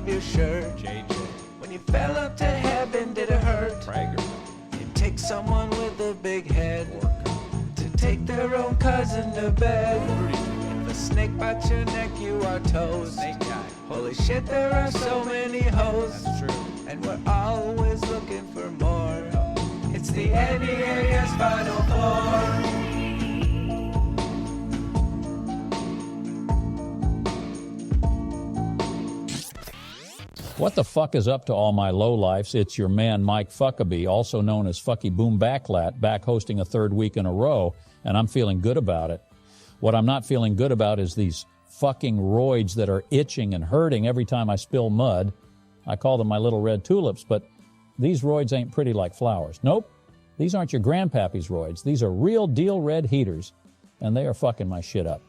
of your shirt. JJ. When you fell up to heaven, did it hurt? Prager. It takes someone with a big head to take their own cousin to bed. If a snake bites your neck, you are toast. Snake guy. Holy shit, there are so many hoes. That's true. And we're always looking for more. It's the NEAS Final Four. What the fuck is up to all my lowlifes? It's your man Mike Fuckabee, also known as Fucky Boom Backlat, back hosting a third week in a row, and I'm feeling good about it. What I'm not feeling good about is these fucking roids that are itching and hurting every time I spill mud. I call them my little red tulips, but these roids ain't pretty like flowers. Nope, these aren't your grandpappy's roids. These are real deal red heaters, and they are fucking my shit up.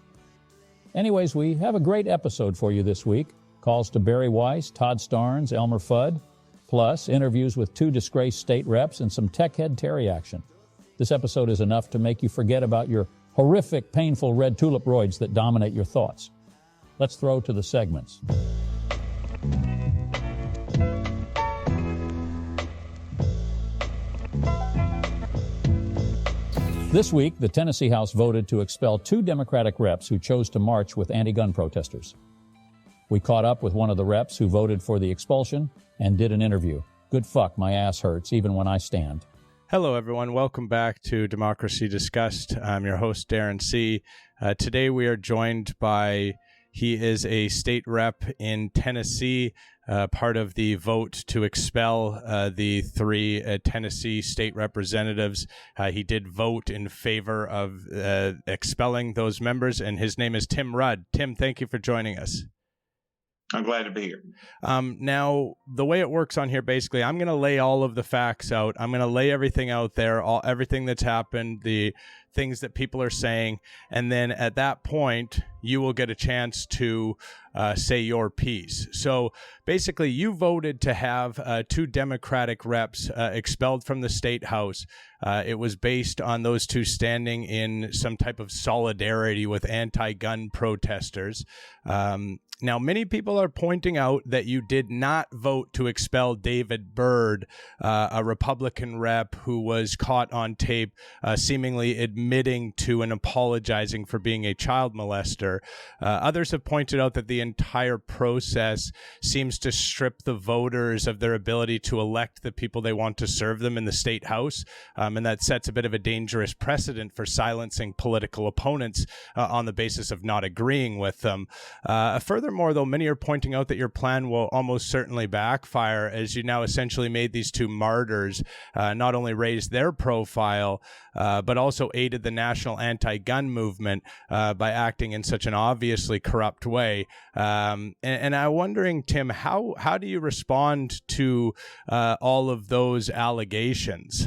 Anyways, we have a great episode for you this week. Calls to Bari Weiss, Todd Starnes, Elmer Fudd, plus interviews with 2 disgraced state reps and some Techhead Terry action. This episode is enough to make you forget about your horrific, painful red tulip roids that dominate your thoughts. Let's throw to the segments. This week, the Tennessee House voted to expel 2 Democratic reps who chose to march with anti-gun protesters. We caught up with one of the reps who voted for the expulsion and did an interview. Good fuck, my ass hurts, even when I stand. Hello, everyone. Welcome back to Democracy Discussed. I'm your host, Darren C. Today we are joined by, he is a state rep in Tennessee, part of the vote to expel the 3 Tennessee state representatives. He did vote in favor of expelling those members, and his name is Tim Rudd. Tim, thank you for joining us. I'm glad to be here. Now, the way it works on here, basically, I'm going to lay all of the facts out. I'm going to lay everything out there, everything that's happened, the things that people are saying. And then at that point, you will get a chance to say your piece. So basically, you voted to have 2 Democratic reps expelled from the state house. It was based on those 2 standing in some type of solidarity with anti-gun protesters. Now, many people are pointing out that you did not vote to expel David Byrd, a Republican rep who was caught on tape seemingly admitting to and apologizing for being a child molester. Others have pointed out that the entire process seems to strip the voters of their ability to elect the people they want to serve them in the state house, and that sets a bit of a dangerous precedent for silencing political opponents on the basis of not agreeing with them. Furthermore, though, many are pointing out that your plan will almost certainly backfire, as you now essentially made these 2 martyrs not only raise their profile, but also aided the national anti-gun movement by acting in such an obviously corrupt way. And I'm wondering, Tim, how do you respond to all of those allegations?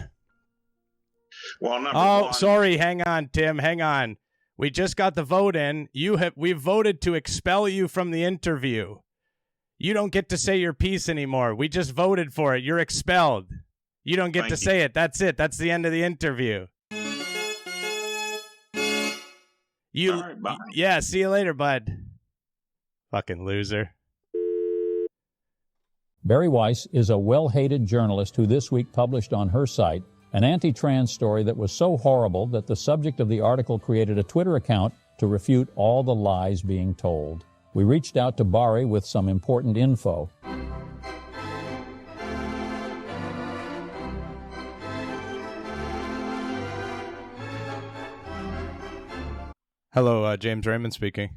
Well, number one, sorry. Hang on, Tim. Hang on. We just got the vote in. We voted to expel you from the interview. You don't get to say your piece anymore. We just voted for it. You're expelled. You don't get to say it. That's it. That's the end of the interview. All right, bye. Yeah, see you later, bud. Fucking loser. Bari Weiss is a well-hated journalist who this week published on her site an anti-trans story that was so horrible that the subject of the article created a Twitter account to refute all the lies being told. We reached out to Bari with some important info. Hello, James Raymond speaking.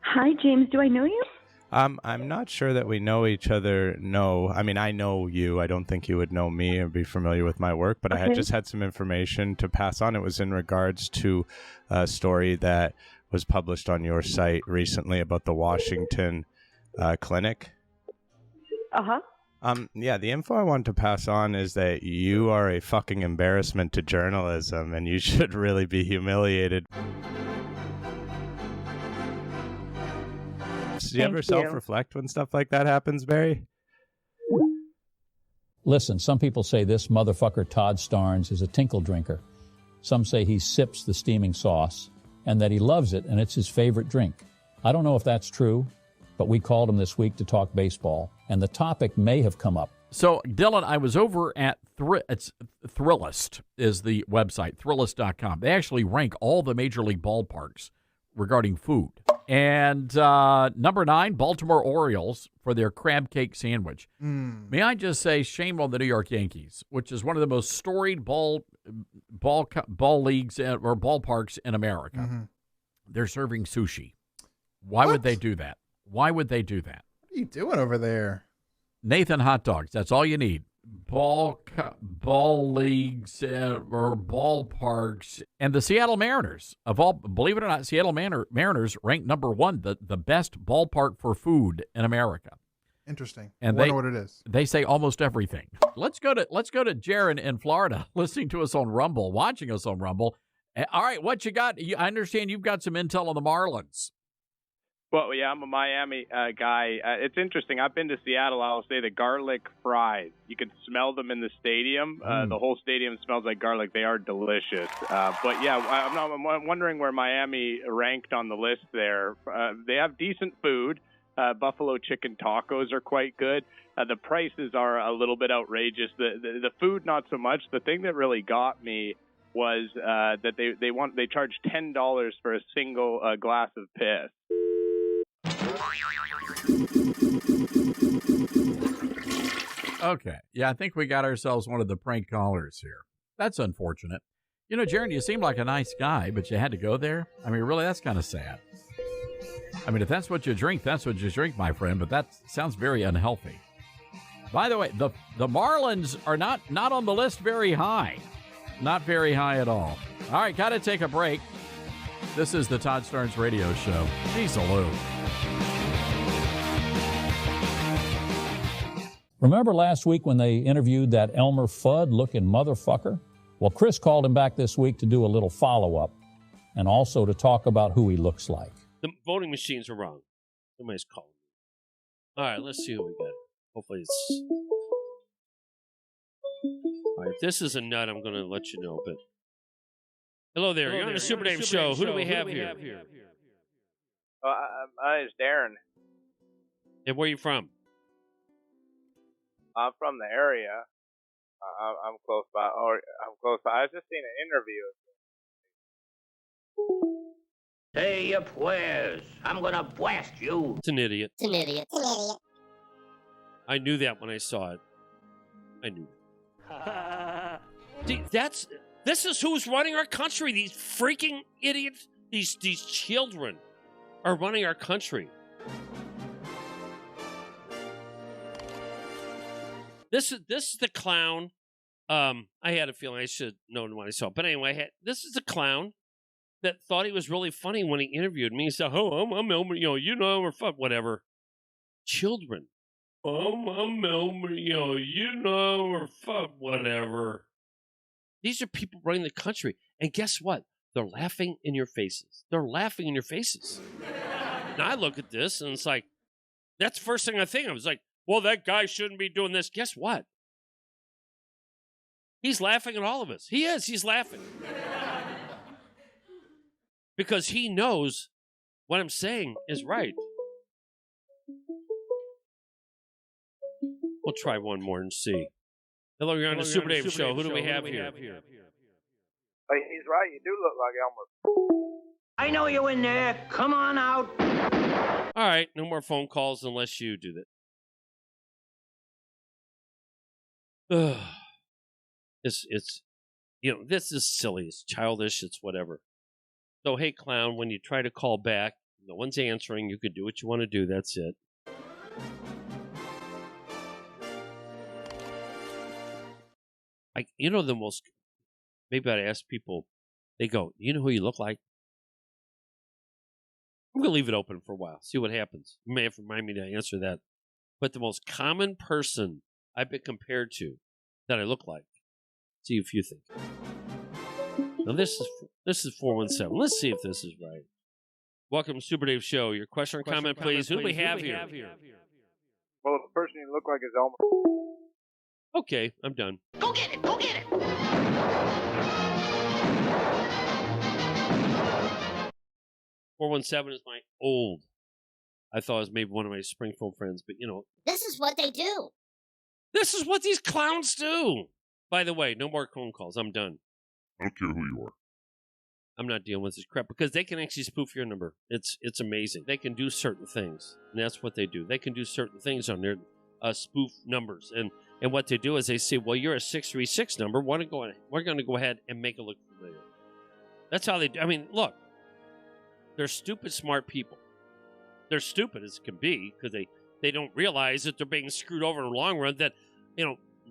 Hi, James. Do I know you? I'm not sure that we know each other. No, I mean, I know you. I don't think you would know me or be familiar with my work, but okay. I had just had some information to pass on. It was in regards to a story that was published on your site recently about the Washington clinic. Uh-huh. Yeah, the info I wanted to pass on is that you are a fucking embarrassment to journalism, and you should really be humiliated. Do you ever self-reflect when stuff like that happens, Bari? Listen, some people say this motherfucker Todd Starnes is a tinkle drinker. Some say he sips the steaming sauce and that he loves it and it's his favorite drink. I don't know if that's true, but we called him this week to talk baseball, and the topic may have come up. So, Dylan, I was over at Thrillist is the website, Thrillist.com. They actually rank all the major league ballparks regarding food. And number 9, Baltimore Orioles for their crab cake sandwich. May I just say, shame on the New York Yankees, which is one of the most storied ball leagues or ballparks in America. Mm-hmm. They're serving sushi. Why would they do that? Why would they do that? What are you doing over there? Nathan hot dogs. That's all you need. Ball leagues or ballparks. And the Seattle Mariners, believe it or not, Seattle Mariners ranked number 1, the best ballpark for food in America. Interesting. And I wonder what it is. They say almost everything. Let's go to Jaron in Florida, listening to us on Rumble, watching us on Rumble. All right, what you got? I understand you've got some intel on the Marlins. Well, yeah, I'm a Miami guy. It's interesting. I've been to Seattle. I'll say the garlic fries. You can smell them in the stadium. The whole stadium smells like garlic. They are delicious. But, yeah, I'm wondering where Miami ranked on the list there. They have decent food. Buffalo chicken tacos are quite good. The prices are a little bit outrageous. The food, not so much. The thing that really got me was that they charge $10 for a single glass of piss. Okay. Yeah, I think we got ourselves one of the prank callers here. That's unfortunate. You know, Jaron, you seem like a nice guy, but you had to go there? I mean, really, that's kind of sad. I mean, if that's what you drink, that's what you drink, my friend, but that sounds very unhealthy. By the way, the Marlins are not on the list very high. Not very high at all. All right, got to take a break. This is the Todd Starnes Radio Show. Jeez, Lou. Remember last week when they interviewed that Elmer Fudd looking motherfucker? Well, Chris called him back this week to do a little follow-up and also to talk about who he looks like. The voting machines are wrong. Somebody's calling me. All right, let's see who we got. Hopefully it's... All right, if this is a nut, I'm going to let you know, but... Hello there. You're on the Super Dave Show. Who do we have here? My name's Darren. And where are you from? I'm from the area. I'm close by. I'm close by. I just seen an interview. Hey, you pues. I'm gonna blast you. It's an idiot. It's an idiot. It's an idiot. I knew that when I saw it. I knew it. This is who's running our country. These freaking idiots. These children are running our country. This is the clown. I had a feeling I should have known when I saw it. But anyway, this is the clown that thought he was really funny when he interviewed me. He said, "Oh, I'm Elmer, Elmer Fudd, whatever." Children. I'm Elmer, Elmer Fudd, whatever. These are people running the country. And guess what? They're laughing in your faces. They're laughing in your faces. Now I look at this and it's like, that's the first thing I think. I was like, well, that guy shouldn't be doing this. Guess what? He's laughing at all of us. He is. He's laughing. Because he knows what I'm saying is right. We'll try one more and see. Hello, you're on the Super Dave Show. Who do we have here? He's right. You do look like Elmer. I know you in there. Come on out. All right. No more phone calls unless you do that. It's this is silly. It's childish. It's whatever. So, hey, clown, when you try to call back, no one's answering. You can do what you want to do. That's it. Maybe I'd ask people, they go, you know who you look like? I'm going to leave it open for a while, see what happens. You may have to remind me to answer that. But the most common person I've been compared to that I look like, see if you think. Now, this is 417. Let's see if this is right. Welcome to Super Dave Show. Your question or comment, please. Who do we have here? Well, the person you look like is Elmer. Okay, I'm done. Go get it. Go get it. 417 is my old. I thought it was maybe one of my Springfield friends, but This is what they do. This is what these clowns do. By the way, no more phone calls. I'm done. I don't care who you are. I'm not dealing with this crap because they can actually spoof your number. It's amazing. They can do certain things, and that's what they do. They can do certain things on their spoof numbers, and what they do is they say, "Well, you're a 636 number. We're going to go ahead and make it look familiar." That's how they do. I mean, look, they're stupid, smart people. They're stupid as can be because they don't realize that they're being screwed over in the long run. That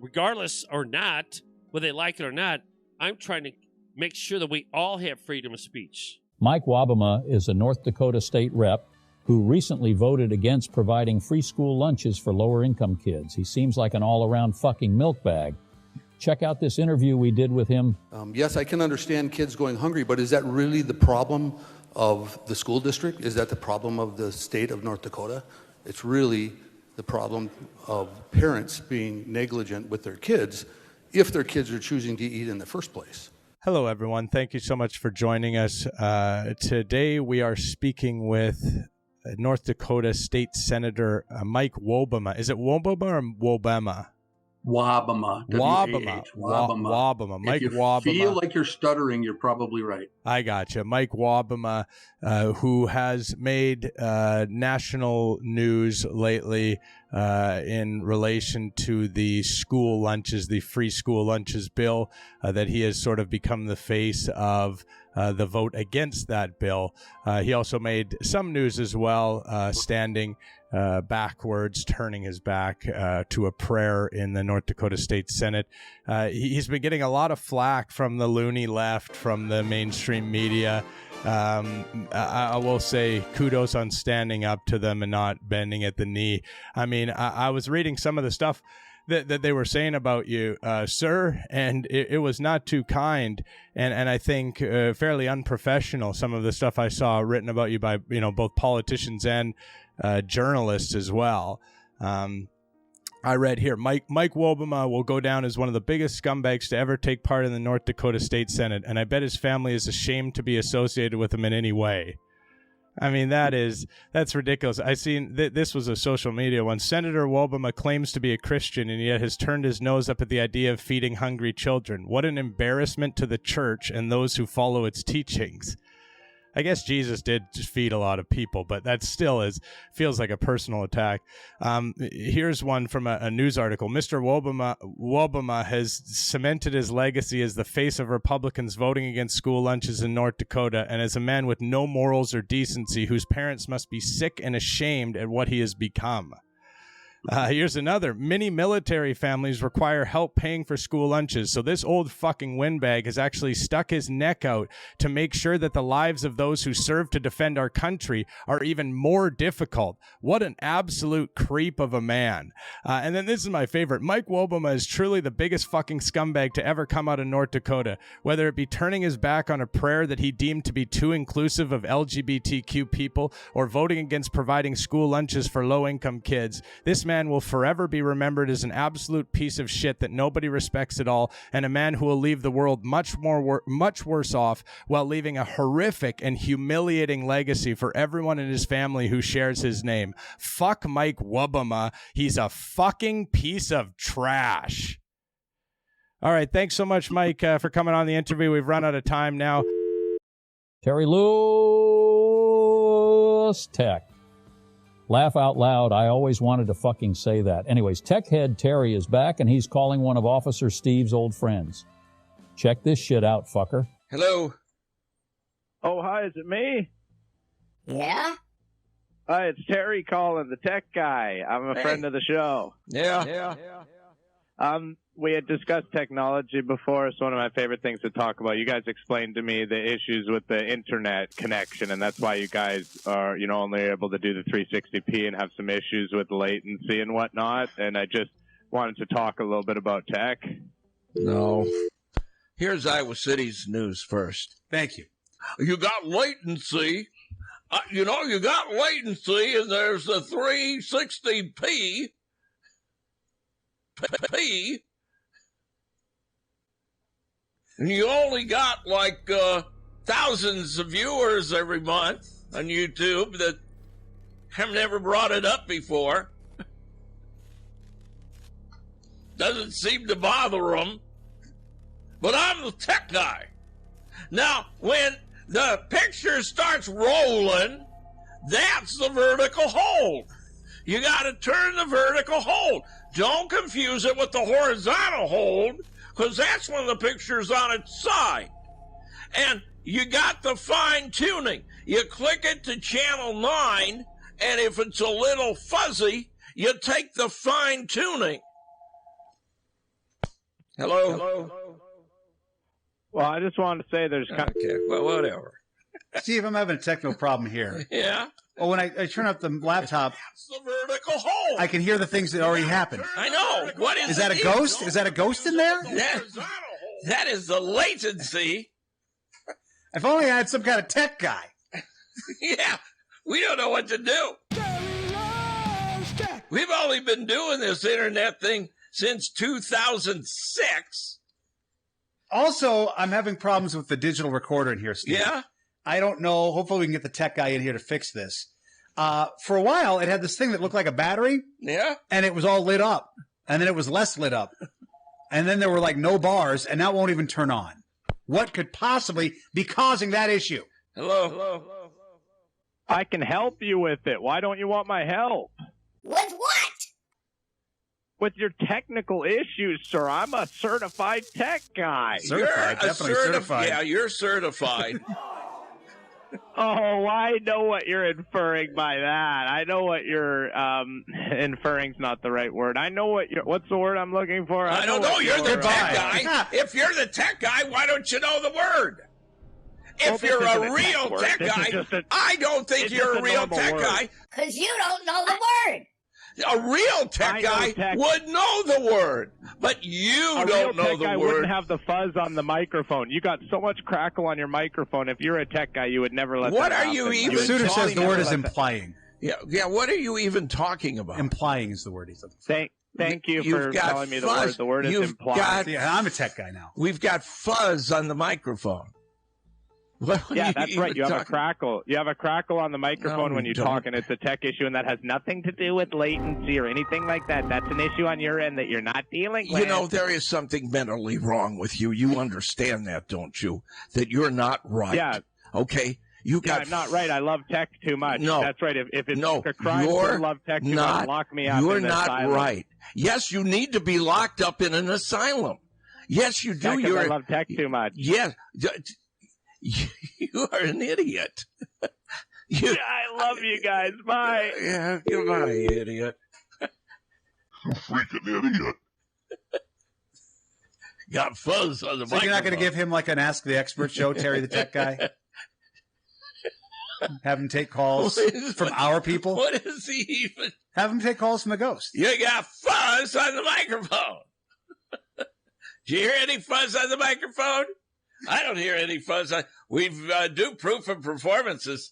regardless or not, whether they like it or not, I'm trying to make sure that we all have freedom of speech. Mike Wobbema is a North Dakota state rep who recently voted against providing free school lunches for lower-income kids. He seems like an all-around fucking milk bag. Check out this interview we did with him. Yes, I can understand kids going hungry, but is that really the problem of the school district? Is that the problem of the state of North Dakota? It's really the problem of parents being negligent with their kids if their kids are choosing to eat in the first place. Hello, everyone. Thank you so much for joining us. Today, we are speaking with North Dakota State Senator Mike Wobbema. Is it Wobbema or Wobbema? Wobbema. Wobbema. Wobbema. Mike Wobbema. If you feel like you're stuttering, you're probably right. I gotcha. Mike Wobbema, who has made national news lately in relation to the school lunches, the free school lunches bill, that he has sort of become the face of the vote against that bill. He also made some news as well, standing backwards, turning his back to a prayer in the North Dakota State Senate. He's been getting a lot of flack from the loony left, from the mainstream media. I will say kudos on standing up to them and not bending at the knee. I mean, I was reading some of the stuff that they were saying about you, sir, and it was not too kind, and I think fairly unprofessional. Some of the stuff I saw written about you by both politicians and journalists as well. I read here, Mike Wobbema will go down as one of the biggest scumbags to ever take part in the North Dakota State Senate, and I bet his family is ashamed to be associated with him in any way. I mean, that's ridiculous. I seen this was a social media one. Senator Wobbema claims to be a Christian and yet has turned his nose up at the idea of feeding hungry children. What an embarrassment to the church and those who follow its teachings. I guess Jesus did feed a lot of people, but that still feels like a personal attack. Here's one from a news article. Mr. Wobbema has cemented his legacy as the face of Republicans voting against school lunches in North Dakota, and as a man with no morals or decency whose parents must be sick and ashamed at what he has become. Here's another. Many military families require help paying for school lunches, so this old fucking windbag has actually stuck his neck out to make sure that the lives of those who serve to defend our country are even more difficult. What an absolute creep of a man. And then this is my favorite. Mike Wobbema is truly the biggest fucking scumbag to ever come out of North Dakota, whether it be turning his back on a prayer that he deemed to be too inclusive of LGBTQ people or voting against providing school lunches for low-income kids. This man will forever be remembered as an absolute piece of shit that nobody respects at all, and a man who will leave the world much worse off while leaving a horrific and humiliating legacy for everyone in his family who shares his name. Fuck Mike Wobbema. He's a fucking piece of trash. All right, thanks so much, Mike, for coming on the interview. We've run out of time now. Terry Lewis Tech. Laugh out loud. I always wanted to fucking say that. Anyways, Techhead Terry is back, and he's calling one of Officer Steve's old friends. Check this shit out, fucker. Hello. Oh, hi, is it me? Yeah? Hi, it's Terry calling, the tech guy. I'm a friend of the show. Yeah. We had discussed technology before. It's one of my favorite things to talk about. You guys explained to me the issues with the internet connection, and that's why you guys are, only able to do the 360p and have some issues with latency and whatnot. And I just wanted to talk a little bit about tech. No. Here's Iowa City's news first. Thank you. You got latency. You got latency, and there's a 360p. And you only got thousands of viewers every month on YouTube that I've never brought it up before. Doesn't seem to bother them. But I'm the tech guy. Now, when the picture starts rolling, that's the vertical hold. You got to turn the vertical hold. Don't confuse it with the horizontal hold, because that's when the picture's on its side. And you got the fine tuning. You click it to channel 9, and if it's a little fuzzy, you take the fine tuning. Hello? Well, I just wanted to say there's kind of... Okay, well, whatever. Steve, I'm having a technical problem here. Yeah? Well, when I turn up the laptop, That's the vertical hold. I can hear the things that already happened. I know. What is that a ghost? Is that a ghost in there? That is the latency. If only I had some kind of tech guy. Yeah, we don't know what to do. We've only been doing this internet thing since 2006. Also, I'm having problems with the digital recorder in here, Steve. Yeah? I don't know. Hopefully we can get the tech guy in here to fix this. For a while, it had this thing that looked like a battery. Yeah? And it was all lit up. And then it was less lit up. And then there were like no bars, and now it won't even turn on. What could possibly be causing that issue? Hello? I can help you with it. Why don't you want my help? With what? With your technical issues, sir. I'm a certified tech guy. Certified, definitely certified. Yeah, you're certified. Oh, I know what you're inferring by that. I know what you're inferring's not the right word. I know what what's the word I'm looking for? I don't know. You're the tech guy. If you're the tech guy, why don't you know the word? If you're a real tech guy, I don't think you're a real tech guy. Because you don't know the word. A real tech guy would know the word, but you don't know the word. A real tech guy wouldn't have the fuzz on the microphone. You got so much crackle on your microphone. If you're a tech guy, you would never let what that are you happen. even Suter says the word is implying. Yeah. What are you even talking about? Implying is the word he's looking for. Thank you for telling me the word. The word is implying. Yeah, I'm a tech guy now. We've got fuzz on the microphone. Yeah, that's right. You have a crackle. You have a crackle on the microphone when you talk, and it's a tech issue, and that has nothing to do with latency or anything like that. That's an issue on your end that you're not dealing with. You know, there is something mentally wrong with you. You understand that, don't you? That you're not right. Yeah. Okay? I'm not right. I love tech too much. No. That's right. If it's a crime to love tech too much, lock me up You're in an not asylum. right. Yes, you need to be locked up in an asylum. Yes, you do. Yeah, 'cause I love tech too much. Yes. You are an idiot. I love you guys. Bye. Yeah, goodbye, idiot. Freaking idiot. Got fuzz on the So you're not going to give him like an Ask the Expert show, Terry the Tech Guy? Have him take calls from our people? What is he even? Have him take calls from the ghost. You got fuzz on the microphone. Do you hear any fuzz on the microphone? I don't hear any fuzz. We've do proof of performances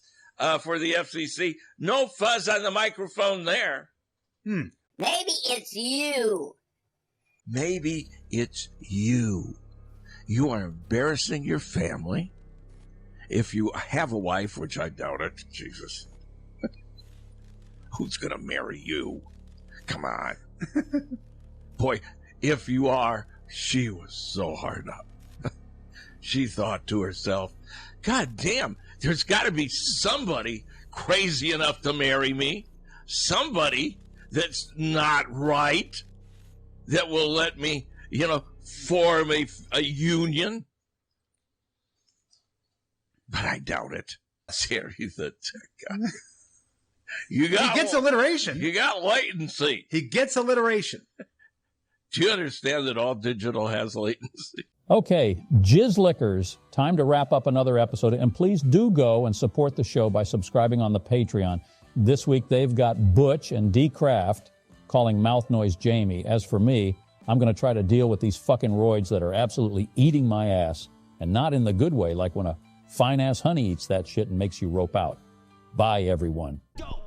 for the FCC. No fuzz on the microphone there. Maybe it's you. Maybe it's you. You are embarrassing your family. If you have a wife, which I doubt it, Jesus. Who's going to marry you? Come on. Boy, if you are, she was so hard up. She thought to herself, God damn, there's got to be somebody crazy enough to marry me. Somebody that's not right, that will let me, form a union. But I doubt it. Terry the tech guy. He gets alliteration. You got latency. He gets alliteration. Do you understand that all digital has latency? Okay, Jizz Lickers, time to wrap up another episode. And please do go and support the show by subscribing on the Patreon. This week they've got Butch and D. Kraft calling Mouth Noise Jamie. As for me, I'm going to try to deal with these fucking roids that are absolutely eating my ass. And not in the good way, like when a fine-ass honey eats that shit and makes you rope out. Bye, everyone. Go.